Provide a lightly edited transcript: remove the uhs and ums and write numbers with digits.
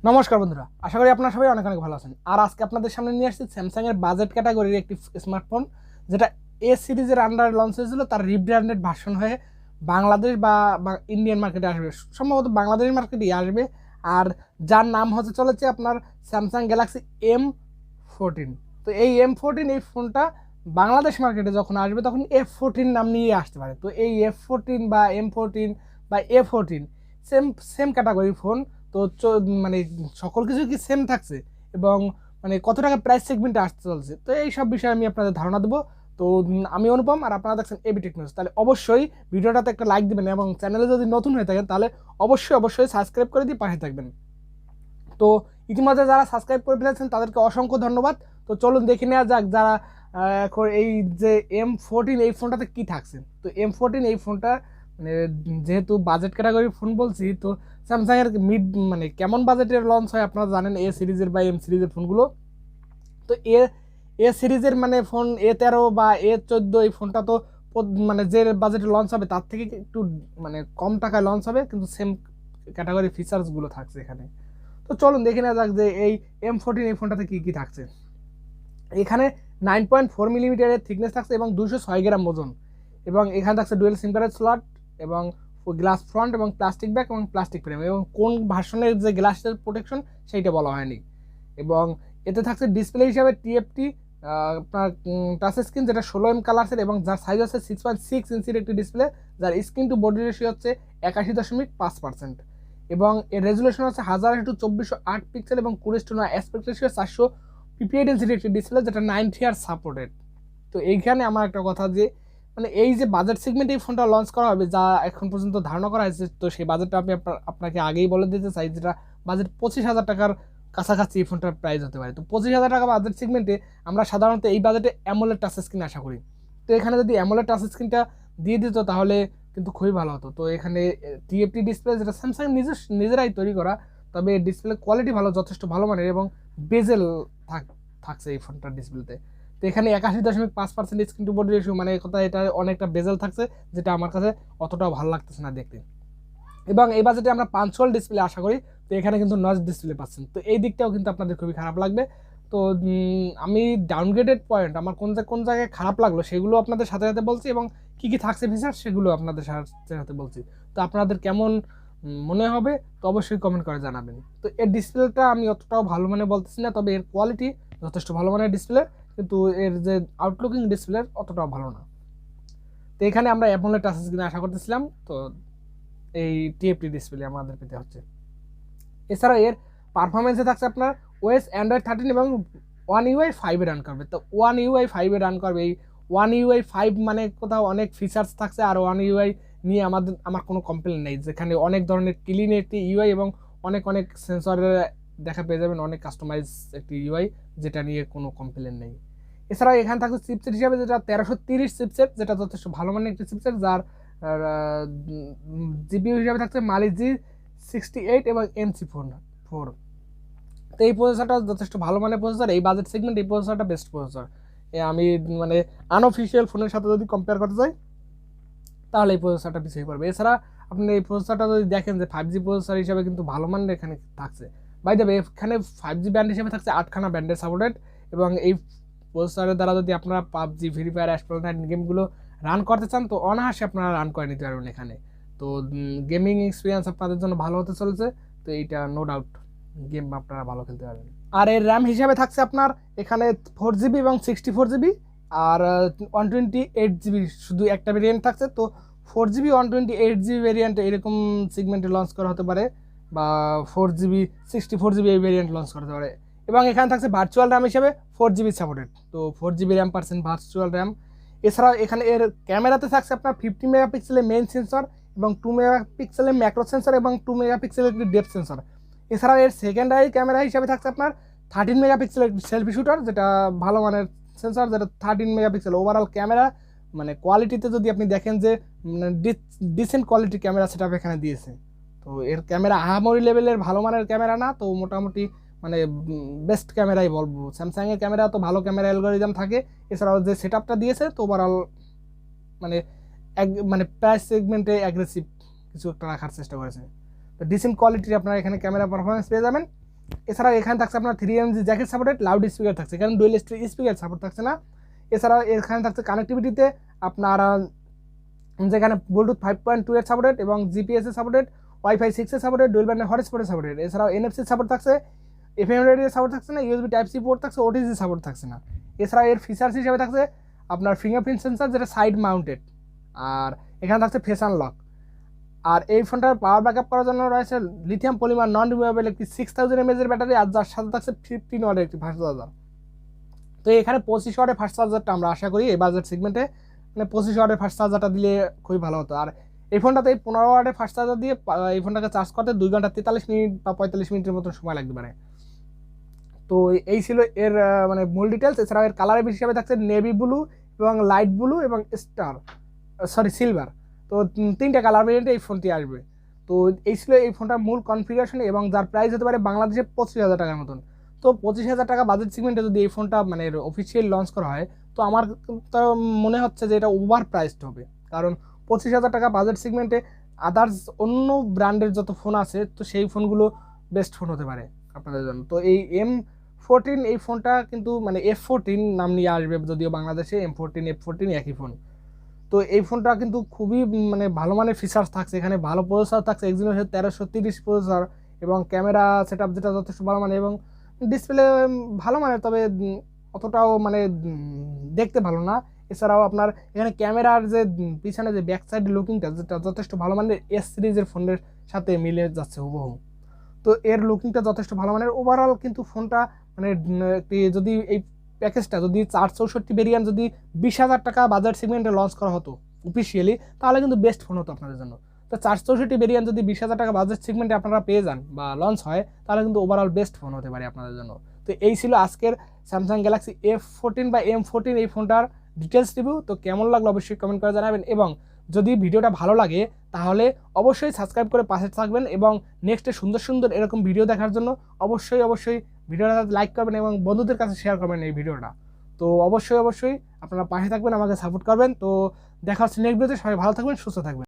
নমস্কার বন্ধুরা, আশা করি আপনারা সবাই অনেক অনেক ভালো আছেন। আর আজকে আপনাদের সামনে নিয়ে আসছি স্যামসাং এর বাজেট ক্যাটাগরির একটি স্মার্টফোন, যেটা এ সিরিজের আন্ডারে লঞ্চ হয়েছিল। তার রিব্র্যান্ডেড ভার্সন হয়ে বাংলাদেশ বা ইন্ডিয়ান মার্কেটে আসবে, সম্ভবত বাংলাদেশের মার্কেটেই আসবে। আর যার নাম হতে চলেছে আপনার স্যামসাং গ্যালাক্সি M14। তো এই M14 এই ফোনটা বাংলাদেশ মার্কেটে যখন আসবে তখন F14 নাম নিয়ে আসতে পারে। তো এই F14 বা M14 বা A14 সেম সেম ক্যাটাগরির ফোন। তো মানে সকল কিছু কি সেম থাকছে এবং মানে কত টাকা প্রাইস সেগমেন্টে আসতে চলছে, তো এই সব বিষয়ে আমি আপনাদের ধারণা দেবো। তো আমি অনুপম, আর আপনারা দেখছেন ABTechnews। তাহলে অবশ্যই ভিডিওটাতে একটা লাইক দিবেন এবং চ্যানেলে যদি নতুন হয়ে থাকেন তাহলে অবশ্যই সাবস্ক্রাইব করে দিয়ে পাশে থাকবেন। তো ইতিমধ্যে যারা সাবস্ক্রাইব করে ফেলেছেন তাদেরকে অসংখ্য ধন্যবাদ। তো চলুন দেখে নেওয়া যাক যারা এখন এই যে M14 এই ফোনটাতে কি থাকছে। তো M14 এই ফোনটা মানে যেহেতু বাজেট ক্যাটাগরির ফোন বলছি, তো স্যামসাং এর মিড মানে কেমন বাজেটের লঞ্চ হয় আপনারা জানেন এ সিরিজের বা এম সিরিজের ফোনগুলো। তো এ সিরিজের মানে ফোন A13 বা A14 এই ফোনটা তো মানে যে বাজেটে লঞ্চ হবে তার থেকে একটু মানে কম টাকায় লঞ্চ হবে, কিন্তু সেম ক্যাটাগরি ফিচার্সগুলো থাকছে এখানে। তো চলুন দেখে নেওয়া যাক যে এই M14 এই ফোনটাতে কী কী থাকছে। এখানে 9.4 মিলিমিটারের থিকনেস থাকছে এবং 206 গ্রাম ওজন, এবং এখানে থাকছে ডুয়েল সিম কার্ডের স্লট এবং গ্লাস ফ্রন্ট এবং প্লাস্টিক ব্যাক এবং প্লাস্টিক ফ্রেম, এবং কোন ভার্সনের যে গ্লাসের প্রোটেকশন সেইটা বলা হয়নি। এবং এতে থাকছে ডিসপ্লে হিসাবে TFT আপনার টাচ স্ক্রিন, যেটা 16 কালার্সের এবং যার সাইজ আছে 6.6 ইঞ্চির একটি ডিসপ্লে, যার স্ক্রিন টু বডি রেশিও হচ্ছে 81.5%, এবং এর রেজুলেশন হচ্ছে 1000x2408 পিক্সেল এবং 20:9 অ্যাসপেক্ট রেশিও 400 PPI ডেন্সিটি একটি ডিসপ্লে, যেটা 90 ইয়ার সাপোর্টেড। তো এইখানে আমার একটা কথা যে মানে এই যে বাজেট সেগমেন্টে এই ফোনটা লঞ্চ করা হবে যা এখন পর্যন্ত ধারণা করা হয়েছে, তো সেই বাজেটটা আমি আপনাকে আগেই বলে দিতে চাই, যেটা বাজেট 25,000 টাকার কাছাকাছি এই ফোনটার প্রাইস হতে পারে। তো 25,000 টাকা বাজেট সেগমেন্টে আমরা সাধারণত এই বাজেটে অ্যামোলেড টাচ স্ক্রিন আশা করি। তো এখানে যদি অ্যামোলেড টাচ স্ক্রিনটা দিয়ে দিত তাহলে কিন্তু খুবই ভালো হতো। তো এখানে TFT ডিসপ্লে, যেটা স্যামসাং নিজেরাই তৈরি করা, তবে ডিসপ্লে কোয়ালিটি ভালো, যথেষ্ট ভালো মানের, এবং বেজেল থাকছে এই ফোনটার ডিসপ্লেতে। তো এখানে 81.5% স্ক্রিন টু বডি রেশিও, মানে কথা এটা অনেকটা বেজেল থাকছে, যেটা আমার কাছে অতটাও ভালো লাগতেছে না দেখতে। এবং এই বাজেটে আমরা পাঞ্চুয়াল ডিসপ্লে আশা করি, তো এখানে কিন্তু নচ ডিসপ্লে পাচ্ছেন, তো এই দিকটাও কিন্তু আপনাদের খুবই খারাপ লাগবে। তো আমি ডাউনগ্রেডেড পয়েন্ট আমার কোন কোন জায়গায় খারাপ লাগলো সেগুলো আপনাদের সাথে সাথে বলছি, এবং কী কী থাকছে ফিচার সেগুলো আপনাদের সাথে সাথে বলছি। তো আপনাদের কেমন মনে হবে তো অবশ্যই কমেন্ট করে জানাবেন। তো এর ডিসপ্লেটা আমি অতটাও ভালো মানে বলতেছি না, তবে এর কোয়ালিটি যথেষ্ট ভালো মানের ডিসপ্লে, কিন্তু এর যে আউটলুকিং ডিসপ্লে অতটাও ভালো না। তো এখানে আমরা অ্যামোলেড টাচ স্ক্রিন আশা করতেছিলাম, তো এই TFT ডিসপ্লে আমাদের পেতে হচ্ছে। এছাড়া এর পারফরমেন্সে থাকছে আপনার OS Android 13 এবং One UI 5 রান করবে। তো One UI 5 রান করবে, এই One UI 5 মানে কোথাও অনেক ফিচার্স থাকছে, আর One UI নিয়ে আমার কোনো কমপ্লেন নেই, যেখানে অনেক ধরনের ক্লিন একটি UI এবং অনেক অনেক সেন্সরের দেখা পেয়ে যাবেন, অনেক কাস্টমাইজ একটি UI, যেটা নিয়ে কোনো কমপ্লেন নেই। এছাড়াও এখানে থাকছে চিপসেট হিসাবে যেটা 1330 চিপসেট, যেটা যথেষ্ট ভালো মানের একটি চিপসেট, যার জিপিইউ হিসাবে থাকছে মালি G68 এবং MC4। তো এই প্রসেসরটা যথেষ্ট ভালো মানের প্রসেসর, এই বাজেট সেগমেন্ট এই প্রসেসরটা বেস্ট প্রসেসর। আমি মানে আনঅফিসিয়াল ফোনের সাথে যদি কম্পেয়ার করতে চাই তাহলে এই প্রসেসরটা পিছিয়ে পড়বে। এছাড়া আপনি এই প্রসেসরটা যদি দেখেন যে 5G প্রসেসর হিসাবে কিন্তু ভালো মানের এখানে থাকছে। বাই দ্য ওয়ে, এখানে 5G ব্যান্ড হিসেবে থাকছে 8খানা ব্যান্ডের সাপোর্টেড, এবং এই প্রসেসরের দ্বারা যদি আপনারা PUBG, ফ্রি ফায়ার, অ্যাস্ট্রোনাইট গেমগুলো রান করতে চান তো অনায়াসে আপনারা রান করে নিতে পারবেন এখানে। তো গেমিং এক্সপিরিয়েন্স আপনাদের জন্য ভালো হতে চলেছে, তো এইটা নো ডাউট গেম আপনারা ভালো খেলতে পারবেন। আর এর র্যাম হিসাবে থাকছে আপনার এখানে 4GB এবং 64GB, আর 128GB শুধু একটা ভেরিয়েন্ট থাকছে। তো 4GB 128GB ভেরিয়েন্ট এরকম সেগমেন্টে লঞ্চ করা হতে পারে, বা 4GB 64GB এই ভেরিয়েন্ট লঞ্চ করতে পারে। এবং এখানে থাকছে ভার্চুয়াল র্যাম হিসেবে 4GB সাপোর্টেড, তো 4GB র্যাম পাচ্ছেন ভার্চুয়াল র্যাম। এছাড়াও এখানে এর ক্যামেরাতে থাকছে আপনার 50 মেগাপিক্সেলের মেইন সেন্সর এবং 2 মেগাপিক্সেলের ম্যাক্রো সেন্সর এবং 2 মেগাপিক্সেলের একটি ডেপথ সেন্সর। এছাড়াও এর সেকেন্ডারি ক্যামেরা হিসাবে থাকছে আপনার 13 মেগাপিক্সেলের একটি সেলফি শুটার, যেটা ভালো মানের সেন্সর, যেটা 13 মেগাপিক্সেল। ওভারঅল ক্যামেরা মানে কোয়ালিটিতে যদি আপনি দেখেন যে decent quality camera set up এখানে দিয়েছে। তো এর ক্যামেরা আহামরি লেভেলের ভালো মানের ক্যামেরা না, তো মোটামুটি মানে বেস্ট ক্যামেরাই বলবো। স্যামসাংয়ের ক্যামেরা তো ভালো ক্যামেরা অ্যালগোরিদম থাকে, এছাড়াও যে সেট আপটা দিয়েছে তো ওভারঅল মানে মানে প্রাইস সেগমেন্টে অ্যাগ্রেসিভ কিছু একটা রাখার চেষ্টা করেছে। তো ডিসেন্ট কোয়ালিটির আপনারা এখানে ক্যামেরা পারফরমেন্স পেয়ে যাবেন। এছাড়াও এখানে থাকছে আপনার 3mg jacket supported, loud speaker থাকছে, এখানে ডুয়েল স্পিকার সাপোর্ট থাকছে না। এছাড়াও এখানে থাকছে কানেক্টিভিটিতে আপনার যেখানে ব্লুটুথ 5.2 এর সাপোর্টেড এবং জিপিএস এর সাপোর্টেড, ওয়াইফাই 6 এর সাপোর্টেড, ডুয়েল ব্যান্ডের হটস্পটের সাপোর্টেড। এছাড়াও এনএফসি সাপোর্ট থাকছে, এফএম রেডিও সাপোর্ট থাকছে না, ইউএসবি টাইপ সি পোর্ট থাকছে, ওটিজি সাপোর্ট থাকছে না। এছাড়াও এর ফিচার্স হিসেবে থাকছে আপনার ফিঙ্গারপ্রিন্ট সেন্সার যেটা সাইড মাউন্টেড, আর এখানে থাকছে ফেস আনলক। আর এই ফোনটার পাওয়ার ব্যাকআপ করার জন্য রয়েছে লিথিয়াম পলিমার নন রিমুভেবল একটি 6000 mAh এর ব্যাটারি, আর যার সাথে থাকছে 15 ওয়াটের একটি ফাস্ট চার্জার। তো এখানে 25 ওয়াটের ফাস্ট চার্জারটা আমরা আশা করি এই বাজেট সেগমেন্টে, মানে 25 ওয়াটের ফাস্ট চার্জারটা দিলে খুবই ভালো হতো। আর এই ফোনটাতে 15 ওয়াটের ফাস্ট চার্জার দিয়ে এই ফোনটাকে চার্জ করতে 2 ঘন্টা 43 মিনিট বা 45 মিনিটের মতো সময় লাগতে পারে। তো এই ছিল এর মানে মূল ডিটেলস। এছাড়াও এর কালারের হিসাবে থাকছে নেভি ব্লু এবং লাইট ব্লু এবং সিলভার। তো 3টা কালার ভেরিয়েন্টে এই ফোনটি আসবে। তো এই ছিল এই ফোনটার মূল কনফিগারেশন, এবং যার প্রাইস হতে পারে বাংলাদেশে 25,000 টাকার মতন। তো 25,000 টাকা বাজেট সেগমেন্টে যদি এই ফোনটা মানে অফিসিয়াল লঞ্চ করা হয়, তো আমার তো মনে হচ্ছে যে এটা ওভার প্রাইসড হবে। কারণ 25,000 টাকা বাজেট সেগমেন্টে আদার্স অন্য ব্র্যান্ডের যত ফোন আছে, তো সেই ফোনগুলো বেস্ট ফোন হতে পারে আপনাদের জন্য। তো এই M14 এই ফোনটা কিন্তু মানে F14 নাম নিয়ে আসবে, যদিও বাংলাদেশে M14 F14 একই ফোন। তো এই ফোনটা কিন্তু খুবই মানে ভালো মানের ফিচার্স থাকছে, এখানে ভালো প্রসেসর থাকছে, Exynos 1330 প্রসেসর, এবং ক্যামেরা সেটআপ যেটা যথেষ্ট ভালো মানের, এবং ডিসপ্লে ভালো মানের, তবে অতটাও মানে দেখতে ভালো না। এছাড়াও আপনার এখানে ক্যামেরার যে পিছনে যে ব্যাক সাইড লুকিংটা, যেটা যথেষ্ট ভালো মানের S সিরিজের ফোনের সাথে মিলে যাচ্ছে হুবহু। তো এর লুকিংটা যথেষ্ট ভালো মানের। ওভারঅল কিন্তু ফোনটা মানে যদি এই প্যাকেজটা যদি 464 ভেরিয়েন্ট যদি 20,000 টাকা বাজার সেগমেন্টে লঞ্চ করা হতো অফিসিয়ালি, তাহলে কিন্তু বেস্ট ফোন হতো আপনাদের জন্য। তো 464 ভেরিয়েন্ট যদি 20,000 টাকা বাজার সেগমেন্টে আপনারা পেয়ে যান বা লঞ্চ হয়, তাহলে কিন্তু ওভারঅল বেস্ট ফোন হতে পারে আপনাদের জন্য। তো এই ছিল আজকের স্যামসাং গ্যালাক্সি F14 বা M14 এই ফোনটার ডিটেলস রিভিউ। তো কেমন লাগলো অবশ্যই কমেন্ট করে জানাবেন, এবং যদি ভিডিওটা ভালো লাগে তাহলে অবশ্যই সাবস্ক্রাইব করে পাশে থাকবেন, এবং নেক্সটে সুন্দর সুন্দর এরকম ভিডিও দেখার জন্য অবশ্যই ভিডিওটা লাইক করবেন এবং বন্ধুদের কাছে শেয়ার করবেন এই ভিডিওটা। তো অবশ্যই আপনারা পাশে থাকবেন, আমাকে সাপোর্ট করবেন। তো দেখা হচ্ছে নেক্সট ভিডিওতে। সবাই ভালো থাকবেন, সুস্থ থাকবেন।